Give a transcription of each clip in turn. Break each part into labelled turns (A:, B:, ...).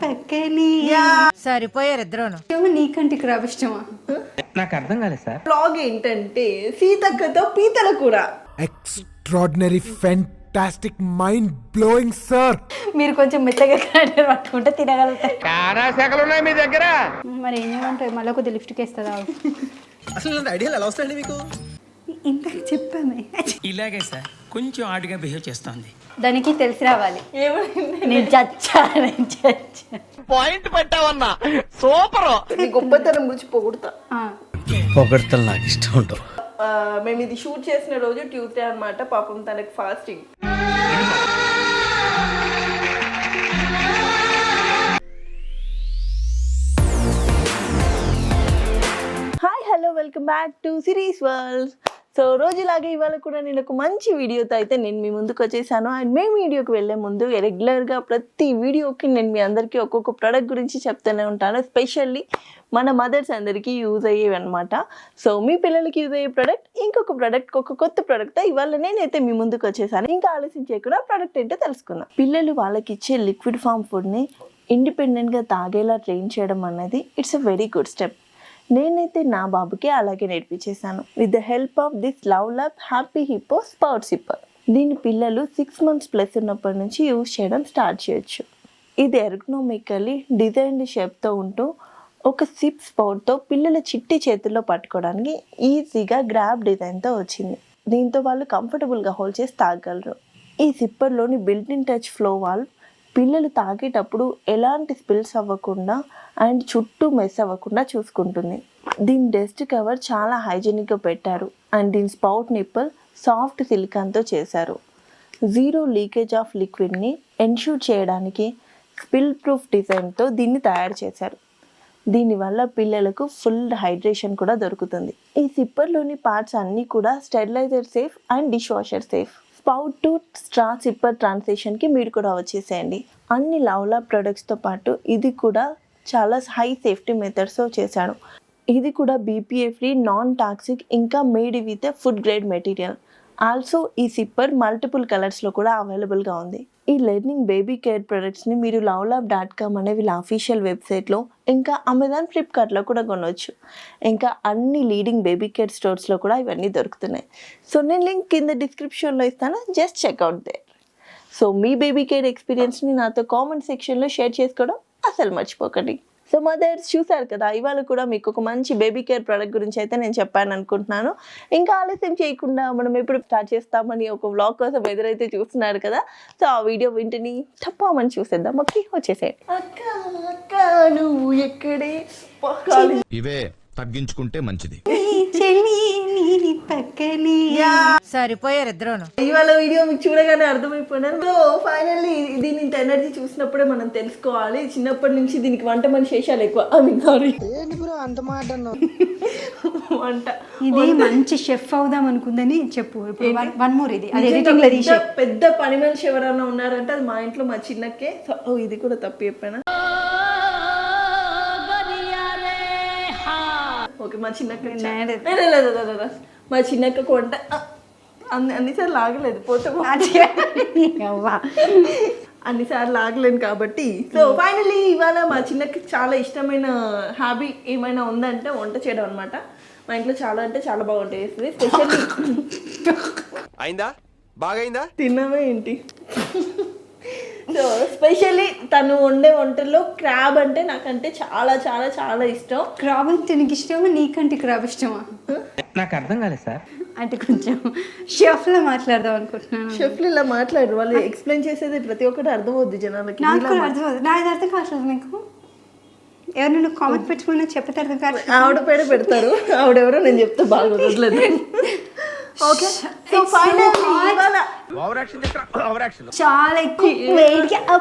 A: పక్కనే
B: సరిపోయారు ఇద్దరును.
A: నీకంటే క్రాబ్ ఇష్టమా?
C: నాకు అర్థం కాలేదు సార్.
D: బ్లాగ్ ఏంటంటే సీతక్కతో పీతల కూర.
E: Extraordinary fantastic mind blowing sir.
A: మీరు కొంచెం మెత్తగా క్యారెక్టర్ పట్టుకుంటే తినగలుగుతారు.
C: చాలా శాఖలు ఉన్నాయి మీ దగ్గర.
A: మరి ఏం చేయమంటారు? మళ్ళీ కొద్దిగా లిఫ్ట్కి వేస్తుందా?
F: అసలు ఐడియాలు ఎలా వస్తాయండి మీకు?
A: ఇంతకు చెప్పామే.
G: ఇలాగే సార్ కొంచెం ఆడుగా బిహేవ్ చేస్తోంది.
A: దానికి తెలిసి రావాలి.
D: ఏమైంది?
A: నేను చచ్చా.
C: పాయింట్ పెట్టావన్నా, సూపర్.
D: నీ గొప్పతనం గురించి పొగుడుతా.
F: పొగడతలు నాకు ఇష్టం ఉండవు.
D: మేము ఇది షూట్ చేసిన రోజు ట్యూస్డే అన్నమాట. పాపం తనకి fasting. Hi hello, welcome back to series world. So రోజులాగే ఇవాళ కూడా నేను ఒక మంచి వీడియోతో అయితే నేను మీ ముందుకు వచ్చేసాను. అండ్ మేము వీడియోకి వెళ్ళే ముందు రెగ్యులర్గా ప్రతి వీడియోకి నేను మీ అందరికీ ఒక్కొక్క ప్రోడక్ట్ గురించి చెప్తూనే ఉంటాను. ఎస్పెషల్లీ మన మదర్స్ అందరికీ యూజ్ అయ్యేవి అనమాట. సో మీ పిల్లలకి యూజ్ అయ్యే ప్రోడక్ట్, ఇంకొక ప్రోడక్ట్, ఒక కొత్త ప్రోడక్ట్తో ఇవాళ నేనైతే మీ ముందుకు వచ్చేసాను. ఇంకా ఆలోచన చేయకుండా ప్రోడక్ట్ ఏంటో తెలుసుకుందాం. పిల్లలు వాళ్ళకి ఇచ్చే లిక్విడ్ ఫామ్ ఫుడ్ని ఇండిపెండెంట్గా తాగేలా ట్రైన్ చేయడం అన్నది it's a very good step. నేనైతే నా బాబుకి అలాగే నేర్పించేశాను with the help of this LuvLap happy hippo హిప్పో స్పౌట్ సిప్పర్. దీని పిల్లలు 6 months ప్లస్ ఉన్నప్పటి నుంచి యూజ్ చేయడం స్టార్ట్ చేయొచ్చు. ఇది ఎర్గనోమికల్లీ డిజైన్డ్ షేప్తో ఉంటూ ఒక సిప్ స్పౌట్తో పిల్లల చిట్టి చేతుల్లో పట్టుకోవడానికి ఈజీగా గ్రాబ్ డిజైన్తో వచ్చింది. దీంతో వాళ్ళు కంఫర్టబుల్గా హోల్డ్ చేసి తాగలరు. ఈ సిప్పర్లోని built in touch flow valve పిల్లలు తాగేటప్పుడు ఎలాంటి స్పిల్స్ అవ్వకుండా అండ్ చుట్టూ మెస్ అవ్వకుండా చూసుకుంటుంది. దీని డస్ట్ కవర్ చాలా హైజీనిక్గా పెట్టారు అండ్ దీని స్పౌట్ నిప్పల్ సాఫ్ట్ సిలికాన్తో చేశారు. జీరో లీకేజ్ ఆఫ్ లిక్విడ్ని ఎన్ష్యూర్ చేయడానికి స్పిల్ ప్రూఫ్ డిజైన్తో దీన్ని తయారు చేశారు. దీనివల్ల పిల్లలకు ఫుల్ హైడ్రేషన్ కూడా దొరుకుతుంది. ఈ సిప్పర్లోని పార్ట్స్ అన్నీ కూడా sterilizer safe and dish washer safe. Spout to straw sipper ట్రాన్సిషన్కి మీరు కూడా వచ్చేసేయండి. అన్ని లవ్లా ప్రొడక్ట్స్తో పాటు ఇది కూడా చాలా హై సేఫ్టీ మెథడ్స్తో చేశాడు. ఇది కూడా బీపీఏ ఫ్రీ, నాన్ టాక్సిక్, ఇంకా made with food grade material. Also ఈ సిప్పర్ మల్టిపుల్ కలర్స్లో కూడా అవైలబుల్గా ఉంది. ఈ లెర్నింగ్ బేబీ కేర్ ప్రొడక్ట్స్ని మీరు lovelab.com అనే వీళ్ళ అఫీషియల్ వెబ్సైట్లో, ఇంకా అమెజాన్, ఫ్లిప్కార్ట్లో కూడా కొనవచ్చు. ఇంకా అన్ని లీడింగ్ బేబీ కేర్ స్టోర్స్లో కూడా ఇవన్నీ దొరుకుతున్నాయి. సో నేను లింక్ కింద డిస్క్రిప్షన్లో ఇస్తాను, జస్ట్ చెక్అవుట్ దేర్. సో మీ బేబీ కేర్ ఎక్స్పీరియన్స్ని నాతో కామెంట్ సెక్షన్లో షేర్ చేసుకోవడం అసలు మర్చిపోకండి. సో మదర్స్ చూసారు కదా, ఇవాళ కూడా మీకు ఒక మంచి బేబీ కేర్ ప్రోడక్ట్ గురించి అయితే నేను చెప్పాను అనుకుంటున్నాను. ఇంకా ఆలస్యం చేయకుండా మనం ఎప్పుడు స్టార్ట్ చేస్తామని ఒక వ్లాగ్ కోసం ఎదురైతే చూస్తున్నారు కదా, సో ఆ వీడియో వింటని తప్పమని చూసేద్దాం. ఓకే, వచ్చేసేయండి. అక్క అక్క నువ్వు ఎక్కడే
H: ఇవే తగ్గించుకుంటే మంచిది.
A: పక్కనే
B: సరిపోయారు ఇద్దరును.
D: ఇవాళ వీడియో మీకు చూడగానే అర్థమైపోయినారు. సో ఫైనల్లీ దీని ఇంత ఎనర్జీ చూసినప్పుడే మనం తెలుసుకోవాలి, చిన్నప్పటి నుంచి దీనికి వంట మనిషి చేశాలు ఎక్కువ. వంట
A: ఇది మంచి షెఫ్ అవుదాం అనుకుందని చెప్పు. ఇప్పుడు వన్ మోర్, ఇది ఎడిటింగ్ లో తీసే
D: పెద్ద పని మనిషి ఎవరైనా ఉన్నారంటే అది మా ఇంట్లో మా చిన్నకే. ఇది కూడా తప్పు చెప్పాను. ఓకే, మా చిన్నక్క మా చిన్నక్కకు వంట అన్నిసార్లు ఆగలేదు, పోతే అన్నిసార్లు ఆగలేను కాబట్టి. సో ఫైనల్లీ ఇవాళ మా చిన్నకి చాలా ఇష్టమైన హాబీ ఏమైనా ఉందంటే వంట చేయడం అనమాట. మా ఇంట్లో చాలా అంటే చాలా బాగుంటాయి. స్పెషల్లీ
H: అయిందా, బాగైందా,
D: తిన్నామే ఏంటి. సో స్పెషల్లీ తను వండే వంటల్లో క్రాబ్ అంటే నాకంటే చాలా చాలా చాలా ఇష్టం.
A: క్రాబ్ అంటే నీకు ఇష్టమా? నీకంటే క్రాబ్ ఇష్టమా?
C: నాకు అర్థం కాలేదు సార్.
A: అంటే కొంచెం షెఫ్లో మాట్లాడదాం అనుకుంటున్నాను.
D: షెఫ్లు ఇలా మాట్లాడరు, వాళ్ళు ఎక్స్ప్లెయిన్ చేసేది ప్రతి ఒక్కటి అర్థమవుద్ది జనాలకి.
A: నాకు కూడా అర్థమవుతుంది, నాకు అర్థం కావట్లేదు. మీకు ఎవరైనా కామెంట్ పెట్టుకున్నా చెప్పితే అర్థం కావట్లేదు.
D: ఆవిడ పేడ పెడతారు, ఆవిడెవరో నేను చెప్తే బాగా వదలలేదు. ఓకే, సో ఫైనల్లీ
A: చాలా ఎక్కువ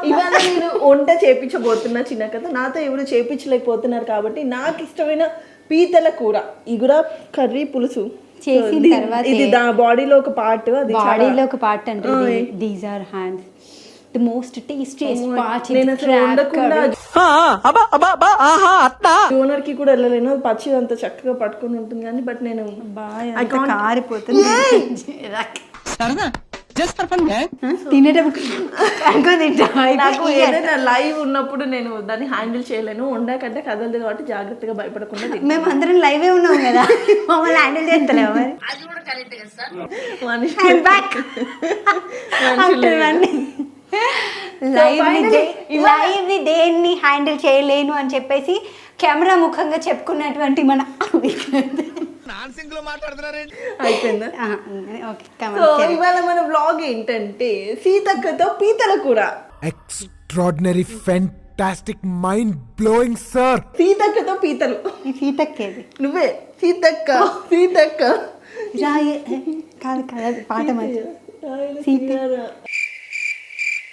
D: ఇవాళ నేను వంట చేపించబోతున్నా చిన్నకథ. నాతో ఎవరు చేపించలేకపోతున్నారు కాబట్టి నాకు ఇష్టమైన పీతల కూర, ఇగుర కర్రీ పులుసు
A: చేసిన తర్వాత
D: ఇది బాడీలో ఒక పార్ట్, అది
A: బాడీలో ఒక పార్ట్. అంటే these are hands the most tastiest part.
D: Donor కి కూడా వెళ్ళలేను, పచ్చిది అంత చక్కగా పట్టుకొని ఉంటుంది కానీ బట్ నేను
A: కారిపోతుంది. తినేటప్పుడు అనుకో తింటా.
D: నాకు ఏదైనా లైవ్ ఉన్నప్పుడు నేను దాన్ని హ్యాండిల్ చేయలేను. వండాకంటే కదలదు కాబట్టి జాగ్రత్తగా భయపడకుండా తింటా.
A: మేము అందరం లైవే ఉన్నాం కదా, మమ్మల్ని హ్యాండిల్ చేస్తలేము మరి.
D: మనుషులు
A: బ్యాక్ లైవ్ ని దేన్ని హ్యాండిల్ చేయలేను అని చెప్పేసి కెమెరా ముఖంగా చెప్పుకున్నటువంటి మన
D: అయిపోయిందా?
A: ఓకే.
D: సో ఇవాళ మన వ్లాగ్ ఏంటంటే సీతక్కతో పీతల కూర.
E: Extraordinary, fantastic, mind blowing, sir.
D: సీతక్కతో పీతలు.
A: ఈ సీతక్కేది
D: నువ్వే సీతక్క. సీతక్క
A: రాయే కాదు కాదు పాట మరి.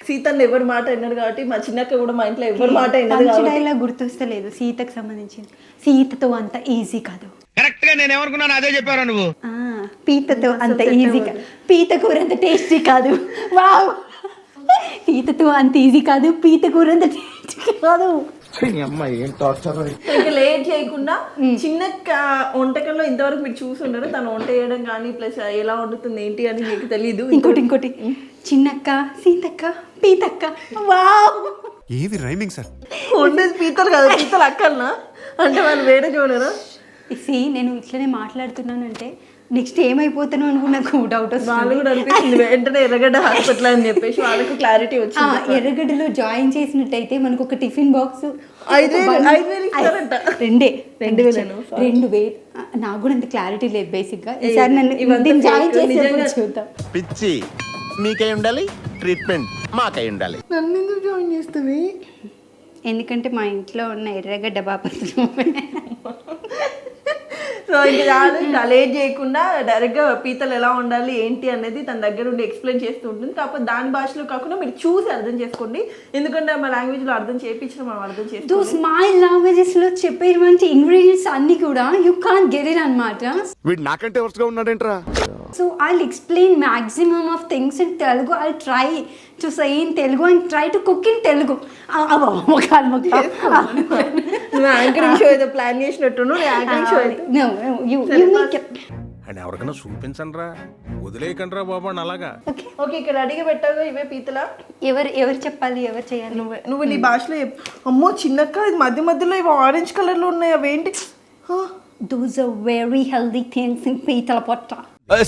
D: సీతని ఎవరి మాట విన్నారు కాబట్టి మా చిన్నక్క కూడా మా ఇంట్లో ఎవరి మాట విన్నది
A: మంచి
D: కాబట్టి
A: డైలాగ్ గుర్తొస్తలేదు సీతకు సంబంధించింది. సీతతో అంత ఈజీ కాదు.
C: కరెక్ట్ గా నేను ఏమనుకున్నాను అదే చెప్పారా నువ్వు.
A: పీతతో అంత ఈజీ కాదు, పీత కూర అంత టేస్టీ కాదు. వావ్, పీతతో అంత ఈజీ కాదు, పీత కూర అంత టేస్టీ కాదు.
D: ఇంకా లేట్ చేయకుండా చిన్నక్క వంటకంలో ఇంతవరకు మీరు చూసి ఉండరు. తను వంట చేయడం కానీ ప్లస్ ఎలా వండుతుంది ఏంటి అని మీకు తెలీదు.
A: ఇంకోటి చిన్నక్క, సీతక్క, పీతక్క. వావ్,
H: ఏవి రైమింగ్ సార్?
D: వండేది పీతలు కదా, పీతలు అక్కలనా అంటే వాళ్ళు వేరే చూడరా?
A: నేను ఇట్లనే మాట్లాడుతున్నానంటే నెక్స్ట్ ఏమైపోతాను అనుకో నాకు డౌట్ వస్తుంది.
D: వాళ్ళు కూడా అనిపిస్తుంది వెంటనే ఎర్రగడ్డ హాస్పిటల్ అని చెప్పేసి వాళ్ళకు క్లారిటీ వచ్చింది.
A: ఎర్రగడ్డలో జాయిన్ చేసినట్టయితే మనకు ఒక టిఫిన్ బాక్స్
D: 5,000 ఇస్తారంట.
A: 2,000 నాకు కూడా అంత క్లారిటీ లేదు బేసిక్ గా. ఈసారి నన్ను జాయిన్ చేసి చూద్దాం.
H: పిచ్చి మీకై ఉండాలి, ట్రీట్మెంట్ మాకై ఉండాలి.
D: నన్ను ఎందుకు జాయిన్ చేస్తావి?
A: ఎందుకంటే మా ఇంట్లో ఉన్న ఎర్రగడ్డ బాపతు.
D: సో ఇంకా లేట్ చేయకుండా డైరెక్ట్గా పీతలు ఎలా ఉండాలి ఏంటి అనేది తన దగ్గర ఉండి ఎక్స్ప్లెయిన్ చేస్తూ ఉంటుంది. కాకపోతే దాని భాషలో కాకుండా మీరు చూసి అర్థం చేసుకోండి. ఎందుకంటే మా లాంగ్వేజ్లో అర్థం చేయించిన మనం అర్థం చేసుకోండి.
A: స్మైల్ లాంగ్వేజెస్ లో చెప్పేటువంటి ఇంగ్రీడియంట్స్ అన్ని కూడా యూ కాంట్ గెట్ ఇట్ అన్నమాట.
H: వీడు నాకంటే వరుసగా ఉన్నాడేంట్రా?
A: So I'll explain maximum of things in Telugu. I'll try to say in Telugu and try to cook in Telugu.
D: నువ్వు యాంకరింగ్ షో ఏదో ప్లాన్ చేసినట్టు యాంకరింగ్ షో అయితే
A: No, you make it.
H: అని ఎవరికైనా చూపించండి రా, వదిలేయకండి రా బాబు అని అలాగా.
D: ఓకే, ఇక్కడ అడిగి పెట్టావు ఇవే పీతలా?
A: ఎవరు చెప్పాలి, ఎవరు చేయాలి?
D: నువ్వు నీ భాషలో అమ్మో చిన్నక్క ఇది మధ్య మధ్యలో ఇవి ఆరెంజ్ కలర్లో ఉన్నాయి అవేంటి?
A: Those are very healthy things in పీతల పొట్ట.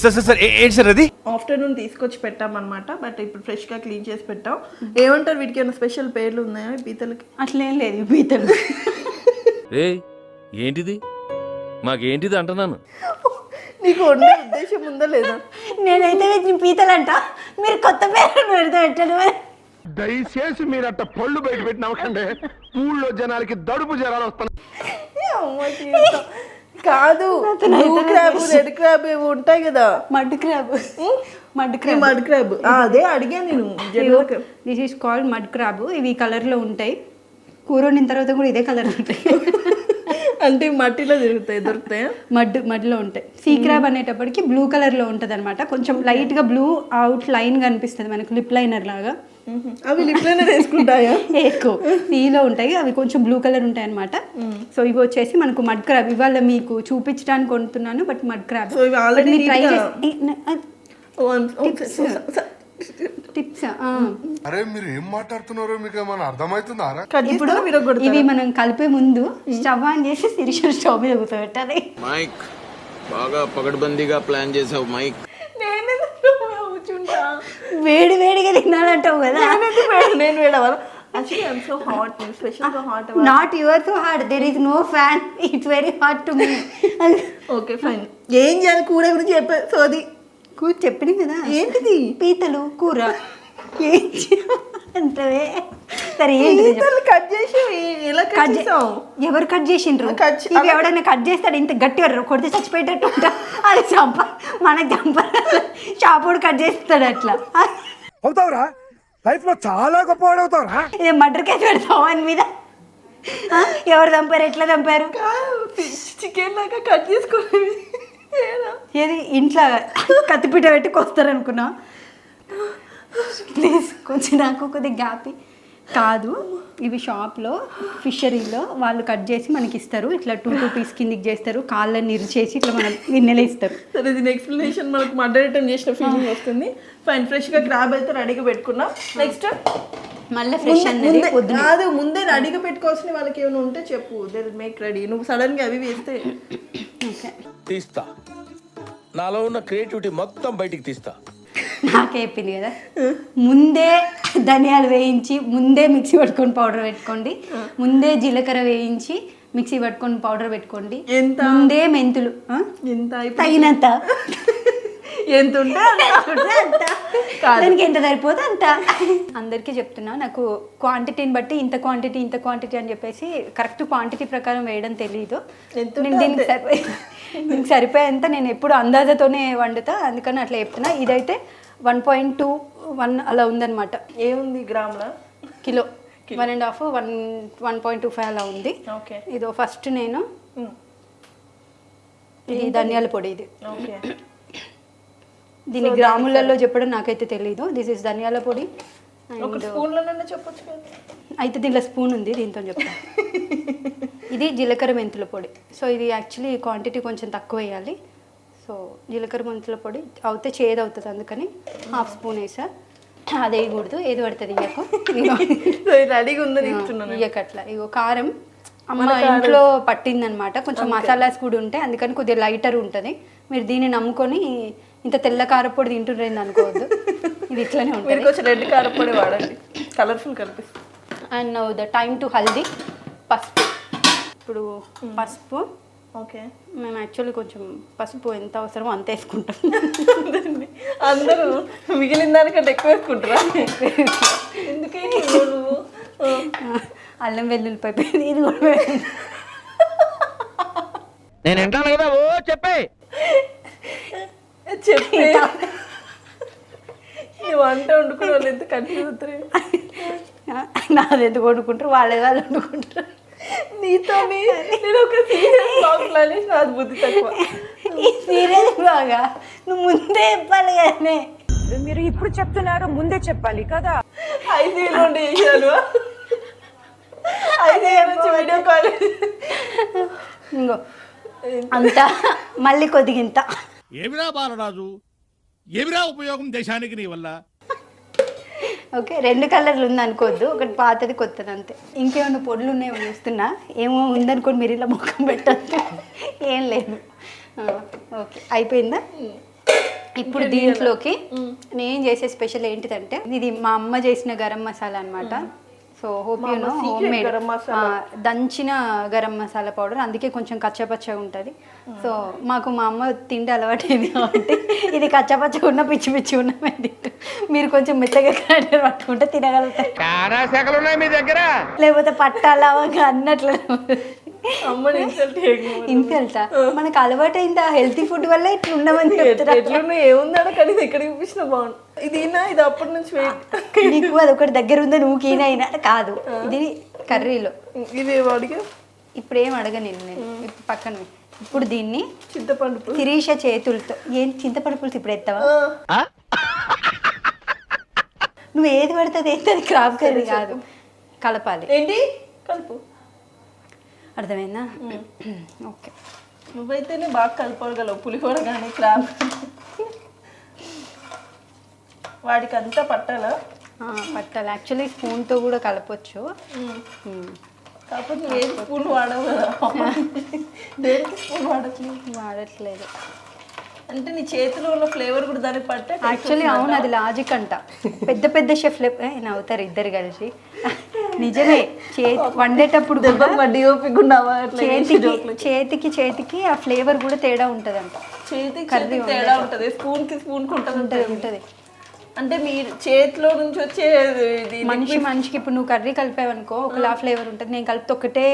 H: సార్ ఏంటి సార్ అది?
D: ఆఫ్టర్నూన్ తీసుకొచ్చి పెట్టామన్నమాట. బట్ ఇప్పుడు ఫ్రెష్గా క్లీన్ చేసి పెట్టాం. ఏమంటారు వీటికి? ఏమైనా స్పెషల్ పేర్లు ఉన్నాయా పీతలకి?
A: అట్లేం లేదు పీతలు.
I: ఏంటిది మాకేంటిది అంటున్నాను.
D: నీకు వండే ఉద్దేశం ఉందా లేదా?
A: నేనైతే వీటిని పీతలంట, మీరు కొత్త పేరు పెట్టాను.
H: దయచేసి మీరు అట్ట పళ్ళు బయట పెట్టి నవ్వకండి, ఊళ్ళో జనాలకి దడుపు జ్వరాలు వస్తున్నాయి.
D: కాదు, బ్లూ క్రాబ్, రెడ్ క్రాబ్ ఏవి ఉంటాయి కదా.
A: Mud crab.
D: మడ్ క్రాబ్ అదే అడిగా నేను.
A: This is called mud crab. ఇవి కలర్లో ఉంటాయి. కూర వండిన తర్వాత కూడా ఇదే కలర్ ఉంటాయి.
D: అంటే మట్టిలో దొరుకుతాయి.
A: మడ్లో ఉంటాయి. సీ క్రాబ్ అనేటప్పటికి బ్లూ కలర్లో ఉంటుంది అనమాట. కొంచెం లైట్గా బ్లూ అవుట్ లైన్ కనిపిస్తుంది మనకు, లిప్ లైనర్ లాగా.
D: అవి లిప్ లైనర్ వేసుకుంటాయా?
A: ఎక్కువ సీలో ఉంటాయి అవి, కొంచెం బ్లూ కలర్ ఉంటాయి అనమాట. సో ఇవి వచ్చేసి మనకు మడ్ క్రాబ్. ఇవాళ మీకు చూపించడానికి కొంటున్నాను, బట్ మడ్ క్రాబ్.
D: సో ఇవి ఆల్రెడీ
A: ట్రై
D: టిప్స్.
J: అరే మీరు ఏం మాట్లాడుతున్నారో మీకు ఏమైనా అర్థమవుతుందా?
A: ఇప్పుడు ఇవి మనం కలిపే ముందు స్టవ్ ఆన్ చేసి శిరీష స్టవ్ మీద కూర్చోబెట్టాలి.
H: మైక్ బాగా పగడ్బందీగా ప్లాన్ చేసావు మైక్.
A: వేడి వేడిగా తినాలంటావు కదా.
D: నేను వేడవాలా? Actually, I'm so hot. Special so hot.
A: Not you are so hot. There is no fan. It's very hot to me.
D: Okay, fine. ఏం చేయాలి కూర గురించి చెప్పా. సో అది
A: కూర చెప్పిన కదా.
D: ఏంటిది?
A: పీతలు కూర. ఏం అంటే సరే
D: కట్ చేసి ఎలా కట్ చేసావు?
A: ఎవరు కట్ చేసిండ్రు? ఇవి ఎవడైనా కట్ చేస్తాడు ఇంత గట్టిగా కొడితే చచ్చిపోయేటట్టు ఉంటా. అది మనకు షాపోడు కట్ చేస్తాడు అట్లా.
E: అవుతావురా, లైఫ్ లో చాలా గొప్పవాడు అవుతావురా.
A: ఇదే మర్డర్ కేసు పెడతావు అని మీద. ఎవరు చంపారు, ఎట్లా చంపారు?
D: చికెన్ లాగా కట్ చేసుకోవాలి.
A: ఏది ఇంట్లో కత్తిపీట పెట్టి కొస్తారనుకున్నా. ప్లీజ్ కొంచెం నాకు కొద్దిగా గ్యాప్. కాదు, ఇవి షాప్లో ఫిషరీలో వాళ్ళు కట్ చేసి మనకి ఇస్తారు. ఇట్లా 2 పీస్ కిందికి చేస్తారు, కాళ్ళని ఇరిచేసి ఇట్లా మనం గిన్నెలో ఇస్తారు.
D: సరే, దీని ఎక్స్ప్లెనేషన్ మనకు మర్డర్ ఐటమ్ చేసిన ఫీలింగ్ వస్తుంది. ఫైన్, ఫ్రెష్గా క్రాబ్ అయితే రెడీగా పెట్టుకున్నాం. నెక్స్ట్
A: మళ్ళీ ఫ్రెష్ అన్నది పొద్దున.
D: కాదు, ముందే రెడీగా పెట్టుకోవాల్సిన వాళ్ళకి ఏమైనా ఉంటే చెప్పు, దే విల్ మేక్ రెడీ. నువ్వు సడన్గా అవి వేస్తే
H: తీస్తా, నాలో ఉన్న క్రియేటివిటీ మొత్తం బయటికి తీస్తా.
A: నాకే చెప్పింది కదా, ముందే ధనియాలు వేయించి ముందే మిక్సీ పట్టుకొని పౌడర్ పెట్టుకోండి, ముందే జీలకర్ర వేయించి మిక్సీ పట్టుకొని పౌడర్ పెట్టుకోండి, ముందే మెంతులు
D: ఎంత
A: తగినంత
D: ఎంత ఉంటే
A: దానికి ఎంత సరిపోతే అంత. అందరికీ చెప్తున్నా, నాకు క్వాంటిటీని బట్టి ఇంత క్వాంటిటీ అని చెప్పేసి కరెక్ట్ క్వాంటిటీ ప్రకారం వేయడం తెలియదు. నేను దీనికి సరిపోయేంత నేను ఎప్పుడు అందాజతోనే వండుతా, అందుకని అట్లా చెప్తున్నా. ఇదైతే 1.21 అలా ఉందన్నమాట.
D: ఏముంది గ్రాముల?
A: కిలో 1.5 1.25 అలా ఉంది.
D: ఓకే,
A: ఇదో ఫస్ట్ నేను ఇది ధనియాల పొడి. ఇది
D: ఓకే,
A: దీని గ్రాములలో చెప్పడం నాకైతే తెలీదు. దిస్ ఇస్ ధనియాల పొడి.
D: ఒక స్పూన్లోనే చెప్పొచ్చు కదా.
A: అయితే దీంట్లో స్పూన్ ఉంది, దీంతో చెప్తాను. ఇది జీలకర్ర మెంతుల పొడి. సో ఇది యాక్చువల్లీ క్వాంటిటీ కొంచెం తక్కువ వేయాలి. సో జీలకర్ర మెంతుల పొడి అవుతే చేదు అవుతుంది, అందుకని 1/2 స్పూన్ వేసా. అది వేయకూడదు, ఏది పడుతుంది ఇయ్యకు.
D: రెడీగా ఉందని ఇస్తున్నాను.
A: ఇయ్యకట్లా. ఇగో కారం అమ్మ ఇంట్లో పట్టిందనమాట, కొంచెం మసాలాస్ కూడా ఉంటాయి, అందుకని కొద్దిగా లైటర్ ఉంటుంది. మీరు దీన్ని నమ్ముకొని ఇంత తెల్ల కారపొడి తింటుండేది అనుకోవద్దు, ఇది ఇట్లనే ఉంటుంది.
D: కొంచెం రెడ్ కారపొడి వాడండి, కలర్ఫుల్ కనిపిస్తుంది.
A: And now the time to haldi, పసుపు. ఇప్పుడు పసుపు,
D: ఓకే,
A: మేము యాక్చువల్లీ కొంచెం పసుపు ఎంత అవసరమో అంత వేసుకుంటాం.
D: అందరూ మిగిలిన దానికంటే ఎక్కువ వేసుకుంటారా? ఎందుకే నువ్వు
A: అల్లం వెల్లుల్లిపాయ పేరు ఇది కూడా
C: నేను వింటాను కదా, ఓ చెప్పే
D: చెప్పి వంట వండుకునే వాళ్ళు ఎంత కన్ఫ్యూజ్ అవుతారు.
A: నాది ఎందుకు వండుకుంటారు, వాళ్ళు వండుకుంటారు.
D: నీతో నేను ఒక సీరియస్ బాగుండాలి, నాది బుద్ధి తక్కువ.
A: ఈ సీరియస్ బాగా నువ్వు ముందే చెప్పాలి కదనే.
B: మీరు ఇప్పుడు చెప్తున్నారు, ముందే చెప్పాలి కదా.
D: 5 నుండి చేశాను, 5 నుంచి వీడియో కాల్.
A: ఇంకో అంతా మళ్ళీ కొద్దిగింత.
C: ఏమిరా బాలరాజు, ఏమిరా ఉపయోగం దేశానికి నీ వల్ల?
A: ఓకే, 2 కలర్లు ఉందనుకోవద్దు, ఒకటి పాతది కొత్తది అంతే. ఇంకేమైనా పొడులు ఉన్నాయో చూస్తున్నా, ఏమో ఉందనుకోండి మీరు ఇలా ముఖం పెట్టద్దు, ఏం లేదు. ఓకే, అయిపోయిందా? ఇప్పుడు దీంట్లోకి నేను చేసే స్పెషల్ ఏంటిదంటే, ఇది మా అమ్మ చేసిన గరం మసాలా అనమాట. So hope you know, home made దంచిన గరం మసాలా పౌడర్, అందుకే కొంచెం కచ్చపచ్చగా ఉంటుంది. సో మాకు మా అమ్మ తిండి అలవాటైంది కాబట్టి ఇది కచ్చపచ్చగా ఉన్న పిచ్చి పిచ్చి ఉన్న మీరు కొంచెం మెత్తగా గ్రైండర్ పట్టుకుంటే తినగలుగుతారు.
C: శాఖలు ఉన్నాయి మీ దగ్గర,
A: లేకపోతే పట్టాలా అన్నట్లు.
D: అమ్మని
A: ఇన్సల్టా? మనకు అలవాటైందా హెల్తీ ఫుడ్ వల్ల ఇట్లా ఉండమని చెప్తారు.
D: ఎట్లా ఏముందా కానీ ఎక్కడ చూపించిన బాగుంది. ఇది అప్పటి నుంచి
A: నీకు అది ఒకటి దగ్గర ఉందా, నువ్వు కీనా అయినా కాదు. ఇది కర్రీలో
D: ఇది అడిగా.
A: ఇప్పుడు ఏం అడగ నేను ఇప్పుడు పక్కన. ఇప్పుడు దీన్ని
D: చింతపండు
A: శిరీష చేతులతో, ఏం చింతపండు పులుసు ఇప్పుడు ఎత్తావా? నువ్వు ఏది పడుతుంది ఎత్తది, క్రాప్ కర్రీ కాదు, కలపాలి.
D: ఏంటి కలుపు,
A: అర్థమైందా? ఓకే,
D: నువ్వైతేనే బాగా కలపగలవు, పులిహోర కానీ క్రాప్. వాడికి అంతా పట్టాలా?
A: పట్టాలి. యాక్చువల్లీ స్పూన్తో కూడా కలపచ్చు,
D: కాకపోతే నువ్వు ఏ స్పూన్ వాడవు కదా. దేనికి స్పూన్
A: వాడట్లేదు
D: అంటే నీ చేతిలో ఉన్న ఫ్లేవర్ కూడా దానికి పట్టే.
A: యాక్చువల్లీ అవును, అది లాజిక్ అంట. పెద్ద పెద్ద షెఫ్లు నవ్వుతారు ఇద్దరు కలిసి. నిజమే, వండేటప్పుడు చేతికి ఆ ఫ్లేవర్ కూడా తేడా ఉంటుంది అంట.
D: చేతికి తేడా ఉంటుంది, స్పూన్ కి స్పూన్ ఉంటుంది. అంటే మీరు చేతిలో నుంచి వచ్చే
A: మనిషికి ఇప్పుడు నువ్వు కర్రీ కలిపావనుకో ఒకలా ఫ్లేవర్ ఉంటుంది, నేను కలిపితే ఒకటే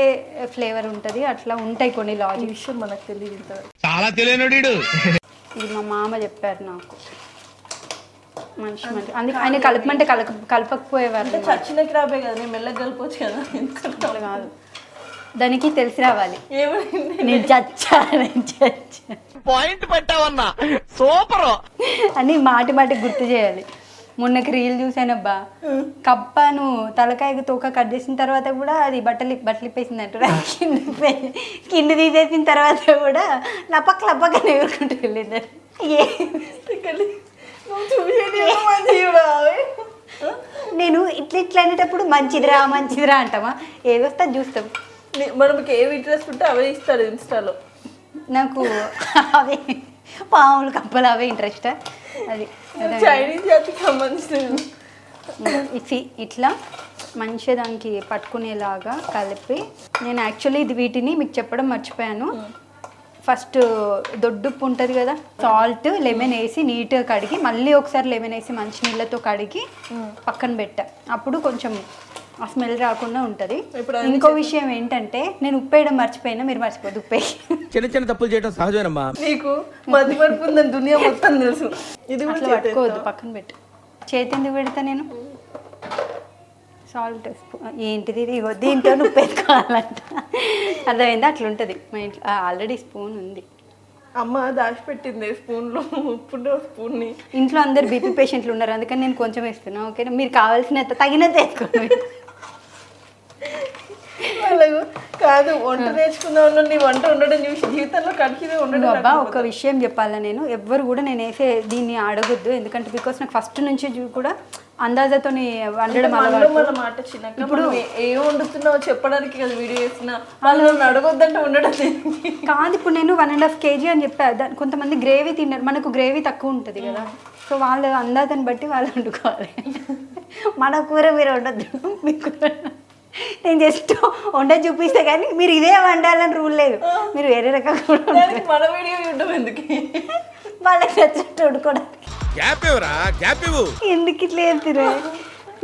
A: ఫ్లేవర్ ఉంటుంది, అట్లా ఉంటాయి కొన్ని లాజిక్.
D: విషయం మనకు తెలియదు,
C: చాలా తెలియనుడు.
A: ఇది మా మామ చెప్పారు నాకు. మనిషి అందుకే ఆయన కలపమంటే కలపకపోయేవారు.
D: చచ్చిన క్రాబే కదా, నేను మెల్లగా కలిపొచ్చు కదా.
A: అట్లా కాదు, దానికి తెలిసి రావాలి. నేను చచ్చా
C: పాయింట్ పెట్టావన్నా, సూపర్
A: అని మాటి గుర్తు చేయాలి. మొన్నకి రీల్ చూసానబ్బా, కప్పను తలకాయకు తోక కట్ చేసిన తర్వాత కూడా అది బట్టలు ఇప్పేసిందంట. కింద తీసేసిన తర్వాత కూడా లపక్క ఎగురుకుంటూ వెళ్ళింది. నేను ఇట్లా అనేటప్పుడు మంచిదిరా అంటామా, ఏదొస్తా చూస్తాం.
D: మనకి ఏవి ఇంట్రెస్ట్ ఉంటే అవే ఇస్తాడు ఇన్స్టాలో.
A: నాకు అవే పాములు కప్పలు అవే ఇంట్రెస్ట్. అది
D: చైనీస్ జాతికి సంబంధించిన
A: ఇట్లా మంచిగా దానికి పట్టుకునేలాగా కలిపి, నేను యాక్చువల్లీ వీటిని మీకు చెప్పడం మర్చిపోయాను. ఫస్ట్ దొడ్డుప్పు ఉంటుంది కదా, సాల్ట్ లెమన్ వేసి నీట్గా కడిగి మళ్ళీ ఒకసారి లెమన్ వేసి మంచి నీళ్ళతో కడిగి పక్కన పెట్టా. అప్పుడు కొంచెం ఆ స్మెల్ రాకుండా ఉంటుంది. ఇంకో విషయం ఏంటంటే, నేను ఉప్పేయడం మర్చిపోయినా, మీరు మర్చిపోద్దు ఉప్పే.
F: చిన్న తప్పులు చేయడం సహజమేనమ్మా.
D: నీకు మధ్య వరకు ఉందని దునియా మొత్తం తెలుసు. ఇది
A: అట్లా పట్టుకోవద్దు, పక్కన పెట్టు. చేతి ఎందుకు పెడతా నేను? సాల్ట్ ఏంటిది, ఇగో దీంట్లో ఉప్పు వేసుకోవాలంట. అర్థమైంది, అట్లుంటుంది. మా ఇంట్లో ఆల్రెడీ స్పూన్ ఉంది.
D: అమ్మ దాచిపెట్టింది స్పూన్లో ఉప్పు స్పూన్ని.
A: ఇంట్లో అందరు బీపీ పేషెంట్లు ఉన్నారు, అందుకని నేను కొంచెం వేస్తున్నా. ఓకేనా, మీరు కావాల్సినంత తగినంత వేసుకోండి.
D: అలాగూ కాదు, వంట నేర్చుకున్న నీ వంట ఉండడం చూసి జీవితంలో కడికిదే ఉండడం.
A: అబ్బా, ఒక విషయం చెప్పాలా, నేను ఎవ్వరు కూడా నేను వేసే దీన్ని అడగొద్దు. ఎందుకంటే బికాస్ నాకు ఫస్ట్ నుంచి కూడా అందాజతో వండడం అలవాటు.
D: మాట చిన్నక్క, ఇప్పుడు ఏం వండుతున్నావు చెప్పడానికి కదా వీడియో చేసిన, వాళ్ళు అడగొద్దంటే ఉండడం
A: కాదు. ఇప్పుడు నేను 1.5 kg అని చెప్పా. కొంతమంది గ్రేవీ తిన్నారు, మనకు గ్రేవీ తక్కువ ఉంటుంది కదా, సో వాళ్ళు అందాజని బట్టి వాళ్ళు వండుకోవాలి. మన కూర మీరు వండొద్దు, మీ కూర నేను జస్ట్ వండ చూపిస్తే కానీ మీరు ఇదే వండాలని రూల్ లేదు. మీరు వేరే రకంగా కూడా
D: మన వీడియో చూడడం ఎందుకు,
A: వాళ్ళకి నచ్చినట్టు వండుకోవడానికి. ఎందుకు ఇట్లా వెళ్తురు?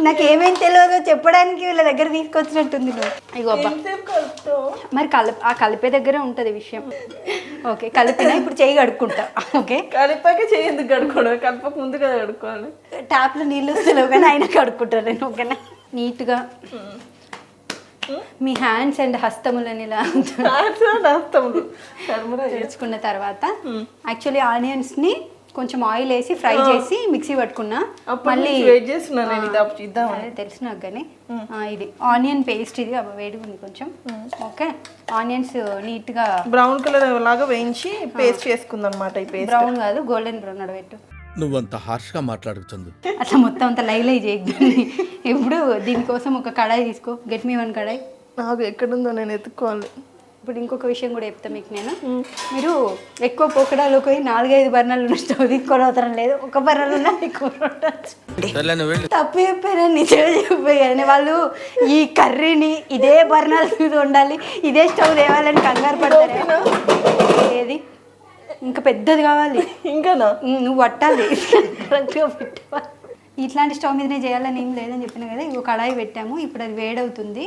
A: నాకు ఏమేమి తెలియదో చెప్పడానికి వీళ్ళ దగ్గర తీసుకొచ్చినట్టుంది నువ్వు. ఇగో అబ్బా, మరి ఆ కలిపే దగ్గరే ఉంటుంది విషయం. ఓకే, కలిపినా ఇప్పుడు చెయ్యి కడుక్కుంటా. ఓకే,
D: కలిపాక చెయ్యి ఎందుకు కడుక్కోవడం, కలపక ముందు కదా కడుక్కోవాలి.
A: ట్యాప్లో నీళ్ళు వస్తలేవు కానీ ఆయన కడుక్కుంటారు నేను. ఓకేనా, నీట్గా మీ హ్యాండ్స్ అండ్ హస్తములని ఇలా తెరుచుకున్న తర్వాత యాక్చువల్లీ ఆనియన్స్ని కొంచెం ఆయిల్ వేసి ఫ్రై చేసి మిక్సీ పట్టుకున్నా. మళ్ళీ తెలుసు నాకు కానీ ఇది ఆనియన్ పేస్ట్, ఇది వేడిగా ఉంది కొంచెం. ఓకే, ఆనియన్స్ నీట్గా
D: బ్రౌన్ కలర్ లాగా వేయించి పేస్ట్ చేసుకుందాం అన్నమాట. ఈ పేస్ట్
A: బ్రౌన్ కాదు, గోల్డెన్ బ్రౌన్ అడబెట్టు.
F: నువ్వంత హార్ష్గా మాట్లాడుతుంది.
A: అట్లా మొత్తం అంత లై చేయద్దు. ఇప్పుడు దీనికోసం ఒక కడాయి తీసుకో, గెట్ మీ 1 కడాయి.
D: నాకు ఎక్కడుందో నేను ఎత్తుక్కోవాలి.
A: ఇప్పుడు ఇంకొక విషయం కూడా చెప్తా మీకు నేను. మీరు ఎక్కువ పోకడాలు పోయి 4-5 బర్నర్లు స్టవ్ తీసుకొని అవసరం లేదు. ఒక బర్నర్లు ఉన్నా ఎక్కువ తప్పు చెప్పాను, నిజమే చెప్పాను. కానీ వాళ్ళు ఈ కర్రీని ఇదే బర్నర్ల మీద ఉండాలి, ఇదే స్టవ్ తేవాలని కంగారు పడతారు. ఏది ఇంకా పెద్దది కావాలి, ఇంకా నువ్వు పట్టాలి, ఇట్లాంటి స్టవ్ మీదనే చేయాలని ఏం లేదని చెప్పిన కదా. ఇంకో కడాయి పెట్టాము, ఇప్పుడు అది వేడవుతుంది.